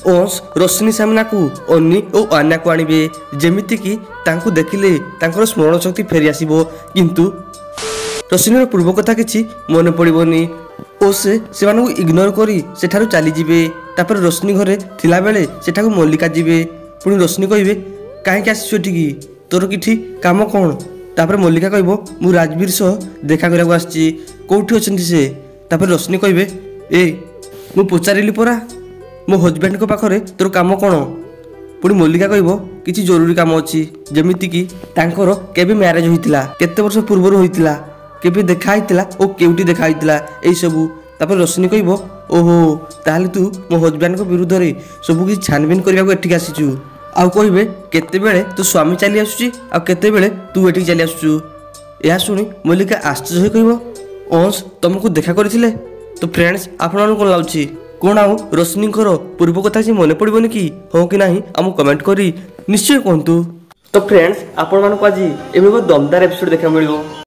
ओंस रोशनी सामना को अन्नी और आन्या को आणवे जेमिति कि तांकु देखिले तांकर स्मरण शक्ति फेरी आसीबो किंतु रोशनीर पूर्व कथा किछि मन पड़िबोनी ओ से सेमानकु इग्नोर करी सेठारु चली जिवे। तापर रोशनी घरे थिला बेले सेठाकु मल्लिका जिवे पुणी रोशनी कहबे काहे आसीछु एठिकी तोर किठी काम कोन। तापर मल्लिका कहबो मु राजवीर सह देखा करबाक आछि कोठी अछंती से। तापर रोशनी कहबे ए मु पचारिली परा मो हजबैंड को पाखरे तोर काम कोन। पुणी मल्लिका कहबो किछि जरूरी काम अछि जेमिति कि तांकर केबे मैरिज होइतिला केते वर्ष पूर्व होइतिला केबे देखा होइतिला ओ केउटी देखा होइतिला एई सबु। तापर रोशनी कहबो ओहो ताहले तू मो हजबैंड को विरुद्ध रे सबु कि छानबीन करबाक एठिक आसीछु। आउ कहबे केते बेले तू स्वामी चली आसुची आ केते बेले तू एठिक चली आसुछु। या सुनी मल्लिका आश्चर्य होई कहबो अंश तुमको देखा करथिले तो फ्रेंड्स आपन कोन लाउची कोन आउ रोशनी पूर्व कथा से मन पड़बोनी कि हो कि नाही आम कमेंट करी निश्चय कहतु। तो फ्रेंड्स आपण मानको आज एबे दमदार एपिसोड देखा मिलिबो।